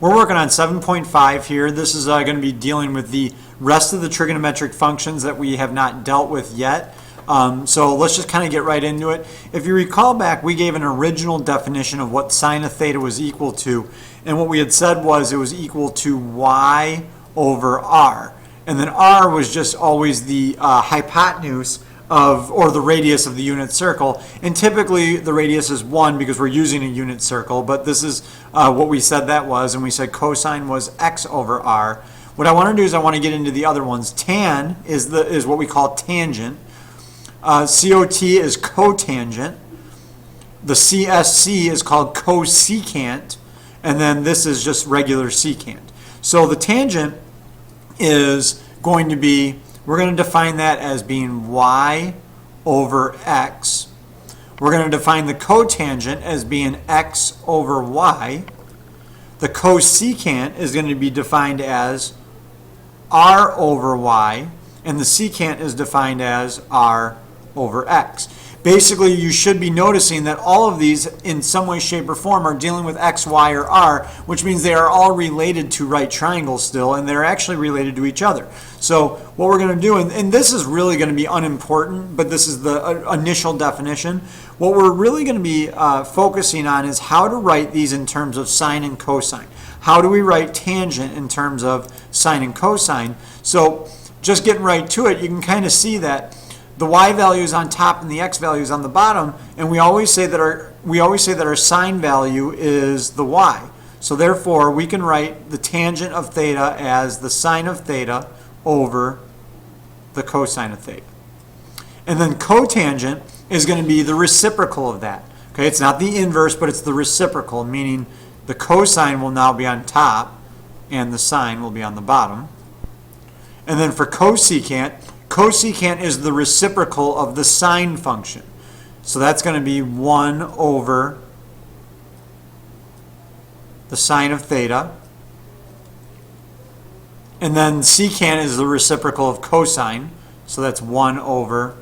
We're working on 7.5 here. This is going to be dealing with the rest of the trigonometric functions that we have not dealt with yet. So let's just kind of get right into it. If you recall back, we gave an original definition of what sine of theta was equal to. And what we had said was it was equal to y over r. And then r was just always the hypotenuse of, or the radius of the unit circle. And typically the radius is 1 because we're using a unit circle. But this is what we said that was. And we said cosine was x over r. What I want to do is I want to get into the other ones. Tan is what we call tangent. COT is cotangent. The CSC is called cosecant. And then this is just regular secant. So the tangent is going to be, we're going to define that as being y over x. We're going to define the cotangent as being x over y. The cosecant is going to be defined as r over y. And the secant is defined as r over x. Basically, you should be noticing that all of these, in some way, shape, or form, are dealing with x, y, or r, which means they are all related to right triangles still, and they're actually related to each other. So what we're going to do, and this is really going to be unimportant, but this is the initial definition. What we're really going to be focusing on is how to write these in terms of sine and cosine. How do we write tangent in terms of sine and cosine? So just getting right to it, you can kind of see that the y value is on top and the x value is on the bottom, and we always say that our sine value is the y. So therefore, we can write the tangent of theta as the sine of theta over the cosine of theta. And then cotangent is going to be the reciprocal of that. Okay, it's not the inverse, but it's the reciprocal, meaning the cosine will now be on top and the sine will be on the bottom. And then for cosecant, cosecant is the reciprocal of the sine function. So that's going to be 1 over the sine of theta. And then secant is the reciprocal of cosine. So that's 1 over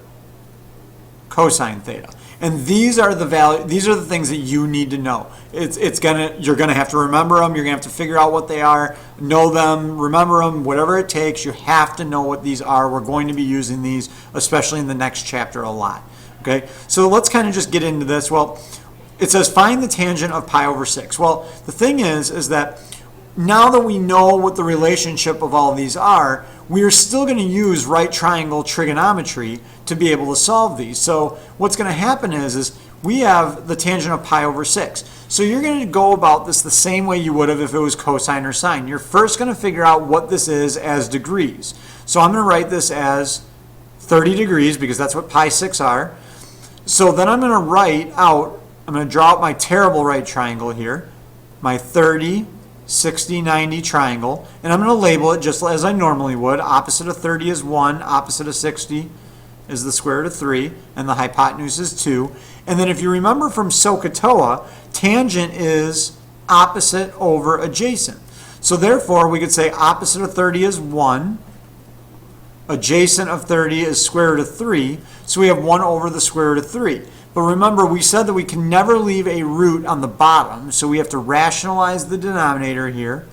cosine theta. And these are the things that you need to know. You're gonna have to remember them. You're gonna have to figure out what they are, know them, remember them, whatever it takes. You have to know what these are. We're going to be using these, especially in the next chapter, a lot. Okay, so let's kind of just get into this. Well, it says find the tangent of pi over 6. Well, the thing is that now that we know what the relationship of all these are, we are still going to use right triangle trigonometry to be able to solve these. So what's going to happen is we have the tangent of pi over 6. So you're going to go about this the same way you would have if it was cosine or sine. You're first going to figure out what this is as degrees. So I'm going to write this as 30 degrees because that's what pi 6 are. So then I'm going to draw out my terrible right triangle here, my 30, 60, 90 triangle, and I'm going to label it just as I normally would. Opposite of 30 is 1, opposite of 60 is the square root of 3, and the hypotenuse is 2. And then if you remember from SOHCAHTOA, tangent is opposite over adjacent. So therefore, we could say opposite of 30 is 1, adjacent of 30 is square root of 3, so we have 1 over the square root of 3. But remember, we said that we can never leave a root on the bottom, so we have to rationalize the denominator here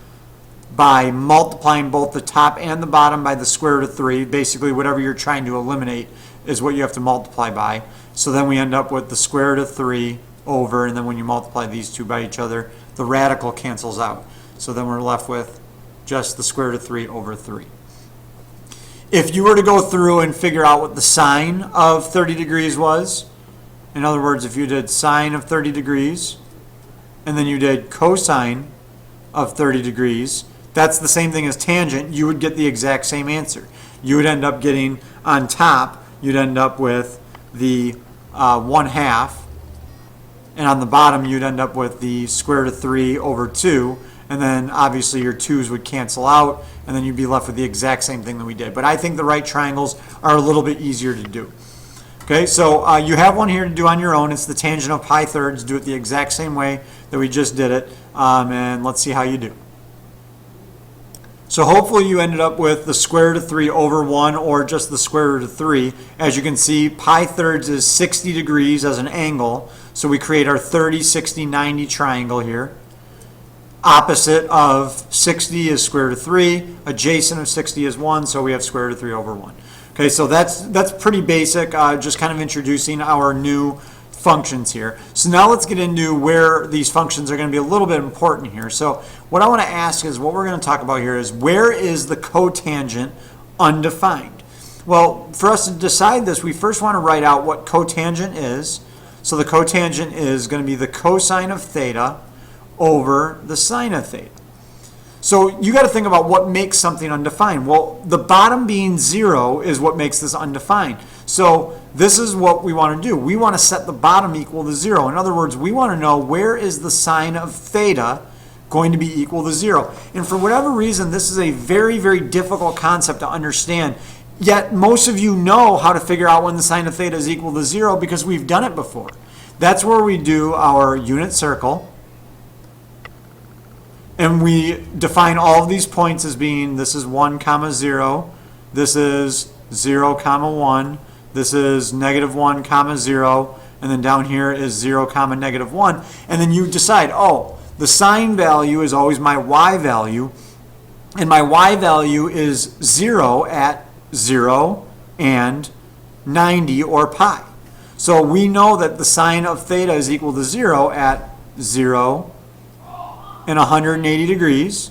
by multiplying both the top and the bottom by the square root of 3. Basically, whatever you're trying to eliminate is what you have to multiply by. So then we end up with the square root of 3 over, and then when you multiply these two by each other, the radical cancels out. So then we're left with just the square root of 3 over 3. If you were to go through and figure out what the sine of 30 degrees was, in other words, if you did sine of 30 degrees, and then you did cosine of 30 degrees, that's the same thing as tangent, you would get the exact same answer. You would end up getting, on top, you'd end up with the 1/2, and on the bottom, you'd end up with the square root of 3 over 2, and then obviously your 2's would cancel out, and then you'd be left with the exact same thing that we did. But I think the right triangles are a little bit easier to do. Okay, so you have one here to do on your own. It's the tangent of pi thirds. Do it the exact same way that we just did it, and let's see how you do. So hopefully you ended up with the square root of 3 over 1 or just the square root of 3. As you can see, pi thirds is 60 degrees as an angle. So we create our 30, 60, 90 triangle here. Opposite of 60 is square root of 3. Adjacent of 60 is 1, so we have square root of 3 over 1. Okay, so that's pretty basic, just kind of introducing our new functions here. So now let's get into where these functions are going to be a little bit important here. So what I want to ask is, what we're going to talk about here is, where is the cotangent undefined? Well, for us to decide this, we first want to write out what cotangent is. So the cotangent is going to be the cosine of theta over the sine of theta. So you got to think about what makes something undefined. Well, the bottom being 0 is what makes this undefined. So this is what we want to do. We want to set the bottom equal to 0. In other words, we want to know, where is the sine of theta going to be equal to 0. And for whatever reason, this is a very, very difficult concept to understand. Yet most of you know how to figure out when the sine of theta is equal to 0 because we've done it before. That's where we do our unit circle. And we define all of these points as being, this is 1, 0, this is 0, 1, this is -1, 0, and then down here is 0, -1. And then you decide, oh, the sine value is always my y value, and my y value is 0 at 0 and 90 or pi. So we know that the sine of theta is equal to 0 at 0 and 180 degrees,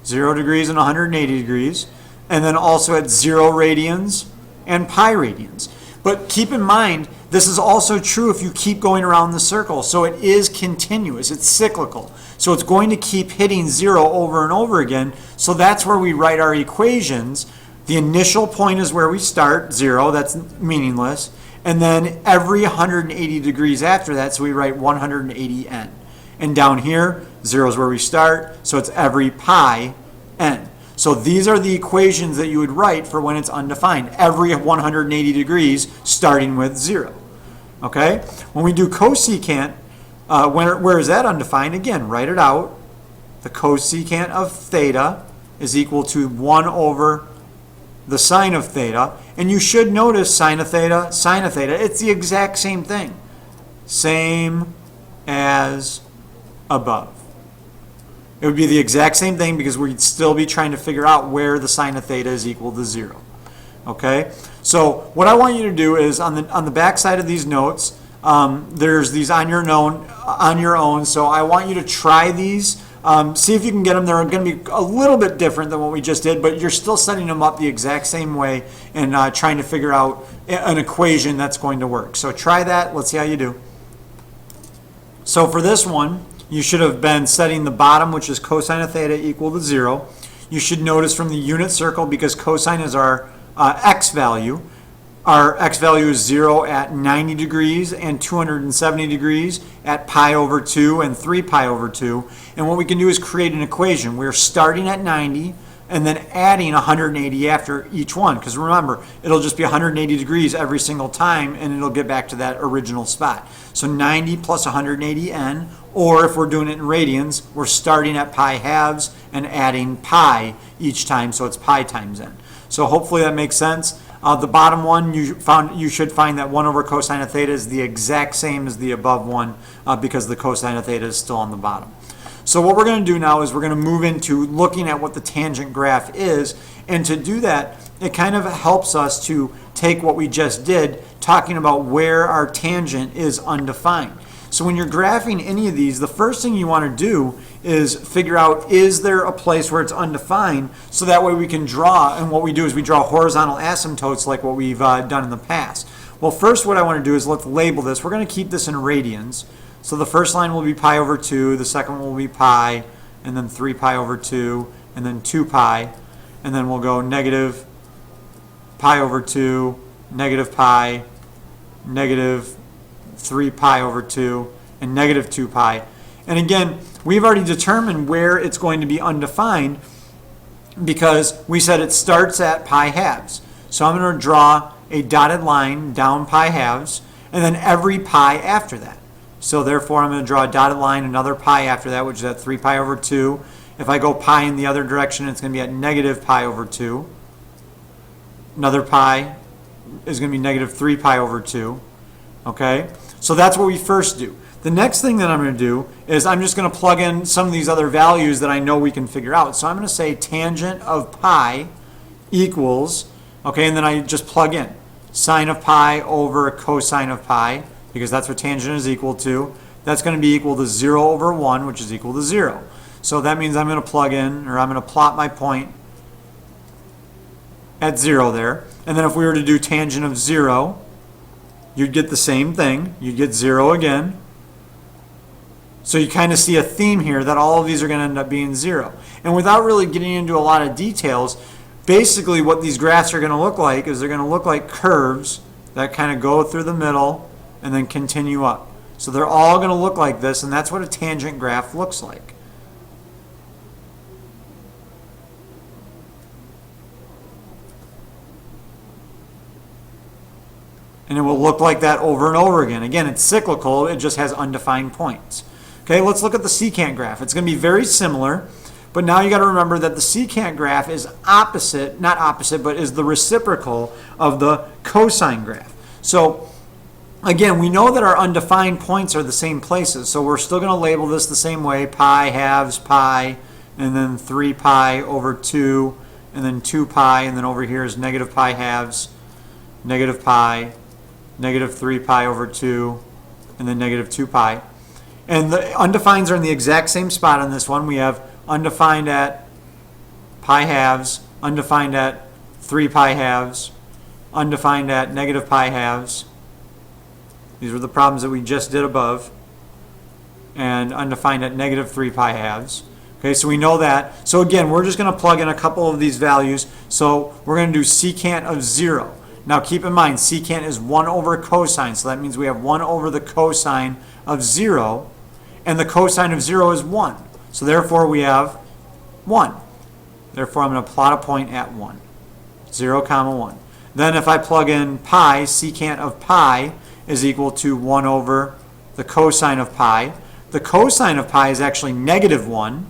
0 degrees and 180 degrees, and then also at 0 radians and pi radians. But keep in mind, this is also true if you keep going around the circle. So it is continuous, it's cyclical. So it's going to keep hitting 0 over and over again. So that's where we write our equations. The initial point is where we start, 0, that's meaningless. And then every 180 degrees after that, so we write 180n. And down here, 0 is where we start, so it's every pi n. So these are the equations that you would write for when it's undefined. Every 180 degrees starting with 0. Okay? When we do cosecant, where is that undefined? Again, write it out. The cosecant of theta is equal to 1 over the sine of theta. And you should notice sine of theta, it's the exact same thing. Same as above. It would be the exact same thing because we'd still be trying to figure out where the sine of theta is equal to 0. Okay? So what I want you to do is on the back side of these notes, there's these on your own. So I want you to try these. See if you can get them. They're going to be a little bit different than what we just did, but you're still setting them up the exact same way and trying to figure out an equation that's going to work. So try that. Let's see how you do. So for this one, you should have been setting the bottom, which is cosine of theta, equal to 0. You should notice from the unit circle, because cosine is our x value, our x value is 0 at 90 degrees and 270 degrees at pi over 2 and 3 pi over 2. And what we can do is create an equation. We're starting at 90 and then adding 180 after each one. Because remember, it'll just be 180 degrees every single time and it'll get back to that original spot. So 90 plus 180n, or if we're doing it in radians, we're starting at pi halves and adding pi each time, so it's pi times n. So hopefully that makes sense. The bottom one, you should find that 1 over cosine of theta is the exact same as the above one because the cosine of theta is still on the bottom. So what we're going to do now is we're going to move into looking at what the tangent graph is. And to do that, it kind of helps us to take what we just did, talking about where our tangent is undefined. So when you're graphing any of these, the first thing you want to do is figure out, is there a place where it's undefined, so that way we can draw, and what we do is we draw horizontal asymptotes like what we've done in the past. Well, first what I want to do is let's label this. We're going to keep this in radians. So the first line will be pi over 2, the second one will be pi, and then 3 pi over 2, and then 2 pi, and then we'll go negative pi over 2, negative pi, negative 3 pi over 2, and negative 2 pi. And again, we've already determined where it's going to be undefined because we said it starts at pi halves. So I'm going to draw a dotted line down pi halves, and then every pi after that. So therefore, I'm going to draw a dotted line, another pi after that, which is at 3 pi over 2. If I go pi in the other direction, it's going to be at negative pi over 2. Another pi is going to be negative 3 pi over 2. Okay? So that's what we first do. The next thing that I'm going to do is I'm just going to plug in some of these other values that I know we can figure out. So I'm going to say tangent of pi equals, okay, and then I just plug in sine of pi over cosine of pi, because that's what tangent is equal to. That's going to be equal to 0 over 1, which is equal to 0. So that means I'm going to plug in, or I'm going to plot my point at 0 there. And then if we were to do tangent of 0, you'd get the same thing. You'd get 0 again. So you kind of see a theme here that all of these are going to end up being 0. And without really getting into a lot of details, basically what these graphs are going to look like is they're going to look like curves that kind of go through the middle and then continue up. So they're all going to look like this, and that's what a tangent graph looks like. And it will look like that over and over again. Again, it's cyclical. It just has undefined points. Okay, let's look at the secant graph. It's going to be very similar, but now you got to remember that the secant graph is opposite, not opposite, but is the reciprocal of the cosine graph. So again, we know that our undefined points are the same places, so we're still going to label this the same way: pi halves pi, and then 3 pi over 2, and then 2 pi, and then over here is negative pi halves, negative pi, negative 3 pi over 2, and then negative 2 pi. And the undefineds are in the exact same spot on this one. We have undefined at pi halves, undefined at 3 pi halves, undefined at negative pi halves. These were the problems that we just did above. And undefined at negative 3 pi halves. Okay, so we know that. So again, we're just going to plug in a couple of these values. So we're going to do secant of 0. Now keep in mind, secant is 1 over cosine, so that means we have 1 over the cosine of 0, and the cosine of 0 is 1. So therefore we have 1. Therefore I'm going to plot a point at 1. 0, comma 1. Then if I plug in pi, secant of pi is equal to 1 over the cosine of pi. The cosine of pi is actually negative 1,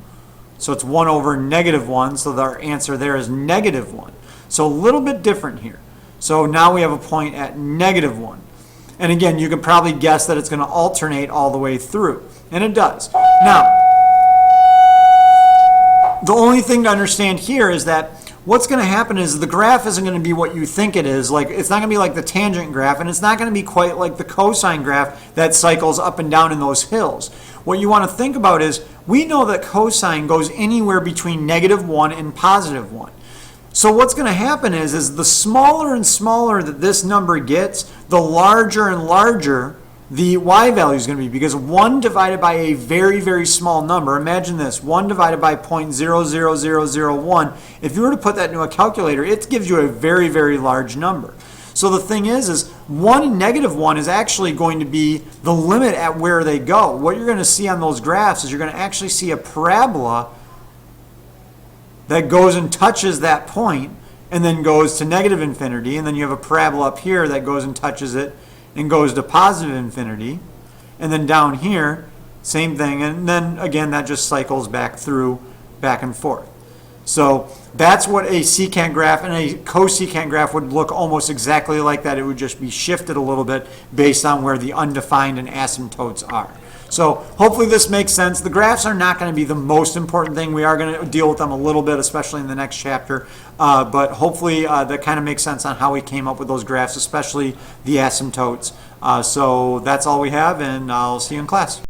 so it's 1 over negative 1, so our answer there is negative 1. So a little bit different here. So now we have a point at negative 1. And again, you can probably guess that it's going to alternate all the way through. And it does. Now, the only thing to understand here is that what's going to happen is the graph isn't going to be what you think it is. Like, it's not going to be like the tangent graph, and it's not going to be quite like the cosine graph that cycles up and down in those hills. What you want to think about is, we know that cosine goes anywhere between negative 1 and positive 1. So what's going to happen is the smaller and smaller that this number gets, the larger and larger the y value is going to be, because 1 divided by a very, very small number, imagine this, 1 divided by 0.00001, if you were to put that into a calculator, it gives you a very, very large number. So the thing is 1 and negative 1 is actually going to be the limit at where they go. What you're going to see on those graphs is you're going to actually see a parabola that goes and touches that point and then goes to negative infinity, and then you have a parabola up here that goes and touches it and goes to positive infinity, and then down here same thing, and then again that just cycles back through, back and forth. So that's what a secant graph and a cosecant graph would look almost exactly like that. It would just be shifted a little bit based on where the undefined and asymptotes are. So hopefully this makes sense. The graphs are not going to be the most important thing. We are going to deal with them a little bit, especially in the next chapter. But hopefully that kind of makes sense on how we came up with those graphs, especially the asymptotes. So that's all we have, and I'll see you in class.